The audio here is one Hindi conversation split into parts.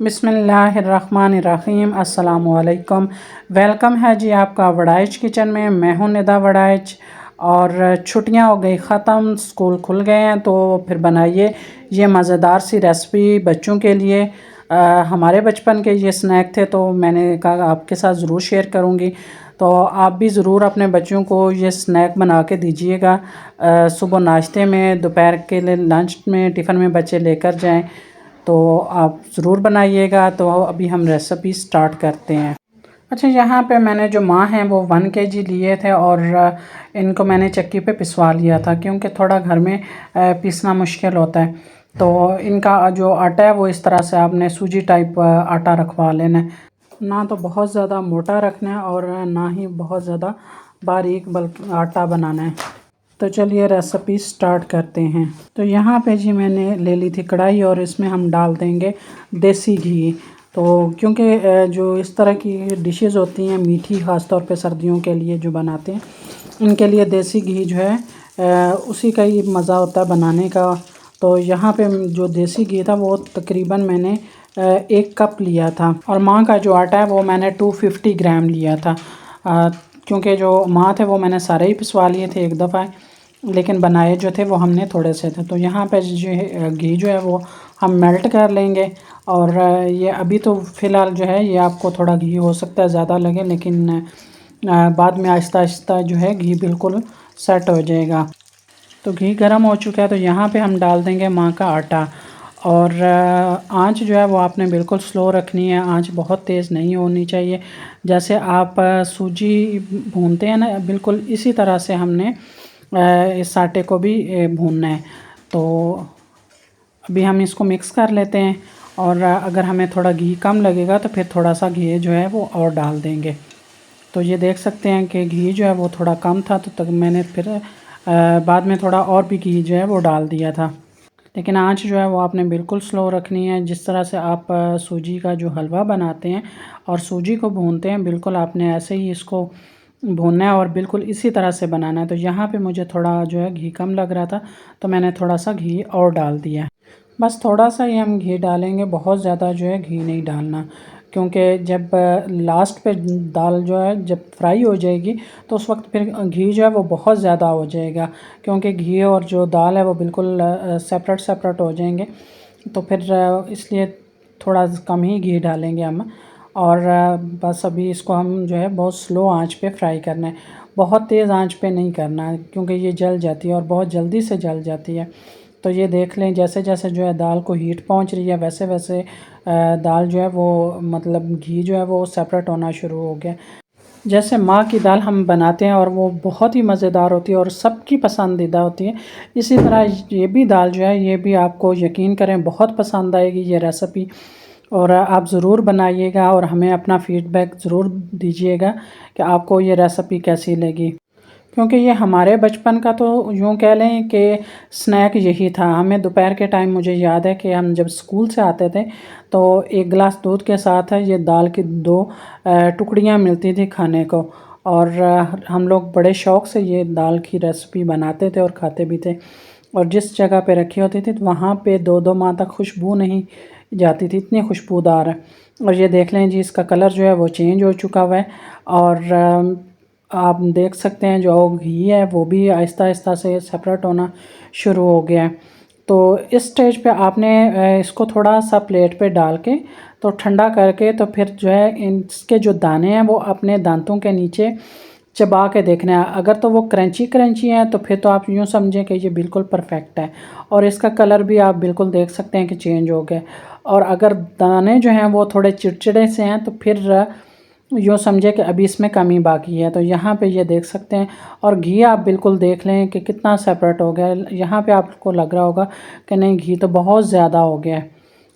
बिस्मिल्लाहिर्रहमानिर्रहीम अस्सलामुअलैकुम। वेलकम है जी आपका वड़ाइच किचन में। मैं हूं निदा वड़ाइच। और छुट्टियां हो गई ख़त्म, स्कूल खुल गए हैं, तो फिर बनाइए ये मज़ेदार सी रेसिपी बच्चों के लिए। हमारे बचपन के ये स्नैक थे, तो मैंने कहा आपके साथ ज़रूर शेयर करूंगी। तो आप भी ज़रूर अपने बच्चों को ये स्नैक बना के दीजिएगा। सुबह नाश्ते में, दोपहर के लिए लंच में, टिफ़िन में बच्चे लेकर जाएं, तो आप ज़रूर बनाइएगा। तो अभी हम रेसिपी स्टार्ट करते हैं। अच्छा, यहाँ पे मैंने जो माँ हैं वो 1 kg लिए थे, और इनको मैंने चक्की पे पिसवा लिया था, क्योंकि थोड़ा घर में पीसना मुश्किल होता है। तो इनका जो आटा है वो इस तरह से आपने सूजी टाइप आटा रखवा लेना है। ना तो बहुत ज़्यादा मोटा रखना है और ना ही बहुत ज़्यादा बारीक बल्कि आटा बनाना है। तो चलिए रेसिपी स्टार्ट करते हैं। तो यहाँ पे जी मैंने ले ली थी कढ़ाई, और इसमें हम डाल देंगे देसी घी। तो क्योंकि जो इस तरह की डिशेस होती हैं मीठी, ख़ास तौर पे सर्दियों के लिए जो बनाते हैं, इनके लिए देसी घी जो है उसी का ही मज़ा होता है बनाने का। तो यहाँ पे जो देसी घी था वो तकरीबन मैंने 1 कप लिया था, और माँ का जो आटा है वो मैंने 250 ग्राम लिया था। क्योंकि जो माँ थे वो मैंने सारे ही पिसवा लिए थे एक दफ़ा, लेकिन बनाए जो थे वो हमने थोड़े से थे। तो यहाँ पे जो है घी जो है वो हम मेल्ट कर लेंगे। और ये अभी तो फ़िलहाल जो है ये आपको थोड़ा घी हो सकता है ज़्यादा लगे, लेकिन बाद में आहिस्ता आहिस्ता जो है घी बिल्कुल सेट हो जाएगा। तो घी गर्म हो चुका है, तो यहाँ पे हम डाल देंगे माँ का आटा। और आंच जो है वो आपने बिल्कुल स्लो रखनी है, आंच बहुत तेज़ नहीं होनी चाहिए। जैसे आप सूजी भूनते हैं ना, बिल्कुल इसी तरह से हमने इस आटे को भी भूनना है। तो अभी हम इसको मिक्स कर लेते हैं, और अगर हमें थोड़ा घी कम लगेगा तो फिर थोड़ा सा घी जो है वो और डाल देंगे। तो ये देख सकते हैं कि घी जो है वो थोड़ा कम था, तो तक मैंने फिर बाद में थोड़ा और भी घी जो है वो डाल दिया था। लेकिन आंच जो है वो आपने बिल्कुल स्लो रखनी है। जिस तरह से आप सूजी का जो हलवा बनाते हैं और सूजी को भूनते हैं, बिल्कुल आपने ऐसे ही इसको भूनना है और बिल्कुल इसी तरह से बनाना है। तो यहाँ पे मुझे थोड़ा जो है घी कम लग रहा था, तो मैंने थोड़ा सा घी और डाल दिया। बस थोड़ा सा ही हम घी डालेंगे, बहुत ज़्यादा जो है घी नहीं डालना, क्योंकि जब लास्ट पे दाल जो है जब फ्राई हो जाएगी तो उस वक्त फिर घी जो है वो बहुत ज़्यादा हो जाएगा, क्योंकि घी और जो दाल है वो बिल्कुल सेपरेट सेपरेट हो जाएंगे। तो फिर इसलिए थोड़ा कम ही घी डालेंगे हम। और बस अभी इसको हम जो है बहुत स्लो आंच पे फ्राई करना है, बहुत तेज़ आंच पे नहीं करना है, क्योंकि ये जल जाती है और बहुत जल्दी से जल जाती है। तो ये देख लें, जैसे जैसे जो है दाल को हीट पहुंच रही है, वैसे वैसे दाल जो है वो मतलब घी जो है वो सेपरेट होना शुरू हो गया। जैसे माँ की दाल हम बनाते हैं और वो बहुत ही मज़ेदार होती है और सबकी पसंदीदा होती है, इसी तरह ये भी दाल जो है ये भी आपको यकीन करें बहुत पसंद आएगी ये रेसिपी। और आप ज़रूर बनाइएगा और हमें अपना फ़ीडबैक ज़रूर दीजिएगा कि आपको ये रेसिपी कैसी लगी। क्योंकि ये हमारे बचपन का तो यूँ कह लें कि स्नैक यही था। हमें दोपहर के टाइम मुझे याद है कि हम जब स्कूल से आते थे तो 1 गिलास दूध के साथ ये दाल की 2 टुकड़ियाँ मिलती थी खाने को, और हम लोग बड़े शौक़ से ये दाल की रेसिपी बनाते थे और खाते भी थे। और जिस जगह पे रखी होती थी तो वहाँ पे 2-2 माह तक खुशबू नहीं जाती थी, इतनी खुशबूदार है। और ये देख लें जी, इसका कलर जो है वो चेंज हो चुका हुआ है, और आप देख सकते हैं जो घी है वो भी आहिस्ता आहिस्ता से सेपरेट होना शुरू हो गया है। तो इस स्टेज पे आपने इसको थोड़ा सा प्लेट पे डाल के तो ठंडा करके, तो फिर जो है इसके जो दाने हैं वो अपने दांतों के नीचे चबा के देखना है। अगर तो वो क्रंची क्रंची हैं तो फिर तो आप यूँ समझें कि ये बिल्कुल परफेक्ट है, और इसका कलर भी आप बिल्कुल देख सकते हैं कि चेंज हो गया। और अगर दाने जो हैं वो थोड़े चिड़चिड़े से हैं तो फिर यूँ समझे कि अभी इसमें कमी बाकी है। तो यहाँ पे ये देख सकते हैं, और घी आप बिल्कुल देख लें कि कितना सेपरेट हो गया है। यहाँ पे आपको लग रहा होगा कि नहीं घी तो बहुत ज़्यादा हो गया है,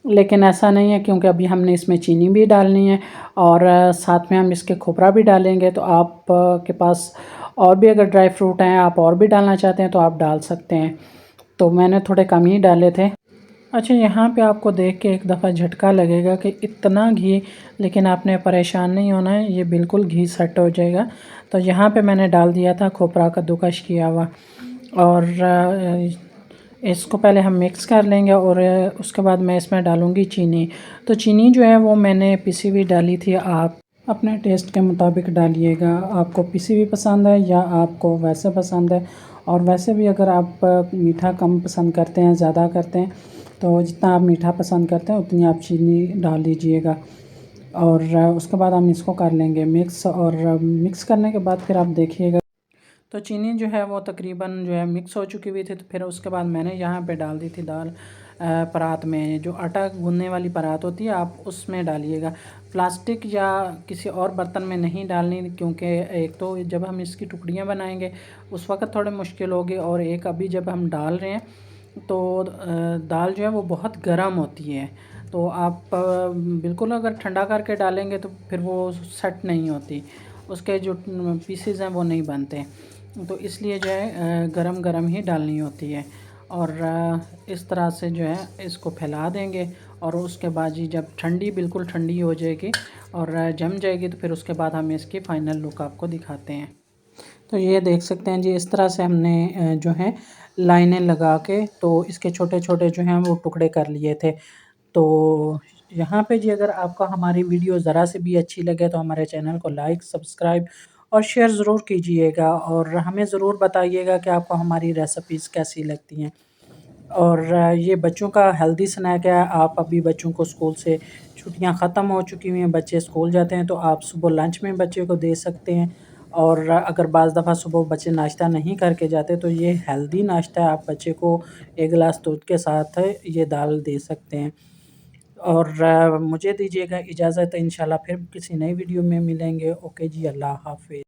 लेकिन ऐसा नहीं है, क्योंकि अभी हमने इसमें चीनी भी डालनी है और साथ में हम इसके खोपरा भी डालेंगे। तो आप के पास और भी अगर ड्राई फ्रूट हैं, आप और भी डालना चाहते हैं तो आप डाल सकते हैं। तो मैंने थोड़े कम ही डाले थे। अच्छा, यहाँ पे आपको देख के एक दफ़ा झटका लगेगा कि इतना घी, लेकिन आपने परेशान नहीं होना है, ये बिल्कुल घी सेट हो जाएगा। तो यहाँ पे मैंने डाल दिया था खोपरा कद्दूकस किया हुआ, और इसको पहले हम मिक्स कर लेंगे और उसके बाद मैं इसमें डालूँगी चीनी। तो चीनी जो है वो मैंने पिसी हुई डाली थी, आप अपने टेस्ट के मुताबिक डालिएगा। आपको पिसी हुई पसंद है या आपको वैसे पसंद है। और वैसे भी अगर आप मीठा कम पसंद करते हैं, ज़्यादा करते हैं, तो जितना आप मीठा पसंद करते हैं उतनी आप चीनी डाल दीजिएगा। और उसके बाद हम इसको कर लेंगे मिक्स, और मिक्स करने के बाद फिर आप देखिएगा। तो चीनी जो है वो तकरीबन जो है मिक्स हो चुकी हुई थी। तो फिर उसके बाद मैंने यहाँ पे डाल दी थी दाल परात में। जो आटा गूँदने वाली परात होती है आप उसमें डालिएगा, प्लास्टिक या किसी और बर्तन में नहीं डालनी, क्योंकि एक तो जब हम इसकी टुकड़ियाँ बनाएंगे उस वक्त थोड़ी मुश्किल होगी, और एक अभी जब हम डाल रहे हैं तो दाल जो है वो बहुत गर्म होती है। तो आप बिल्कुल अगर ठंडा करके डालेंगे तो फिर वो सेट नहीं होती, उसके जो पीसेस हैं वो नहीं बनते। तो इसलिए जो है गरम गरम ही डालनी होती है। और इस तरह से जो है इसको फैला देंगे, और उसके बाद जी जब ठंडी बिल्कुल ठंडी हो जाएगी और जम जाएगी तो फिर उसके बाद हम इसकी फ़ाइनल लुक आपको दिखाते हैं। तो ये देख सकते हैं जी, इस तरह से हमने जो है लाइनें लगा के तो इसके छोटे छोटे जो हैं वो टुकड़े कर लिए थे। तो यहाँ पे जी अगर आपको हमारी वीडियो ज़रा से भी अच्छी लगे तो हमारे चैनल को लाइक, सब्सक्राइब और शेयर ज़रूर कीजिएगा, और हमें ज़रूर बताइएगा कि आपको हमारी रेसिपीज़ कैसी लगती हैं। और ये बच्चों का हेल्दी स्नैक है। आप अभी बच्चों को स्कूल से छुट्टियां ख़त्म हो चुकी हुई हैं, बच्चे स्कूल जाते हैं, तो आप सुबह लंच में बच्चे को दे सकते हैं। और अगर बाज़ दफ़ा सुबह बच्चे नाश्ता नहीं करके जाते तो ये हेल्दी नाश्ता है, आप बच्चे को एक गिलास दूध के साथ ये दाल दे सकते हैं। और मुझे दीजिएगा इजाज़त, इंशाल्लाह फिर किसी नई वीडियो में मिलेंगे। ओके जी, अल्लाह हाफ़िज़।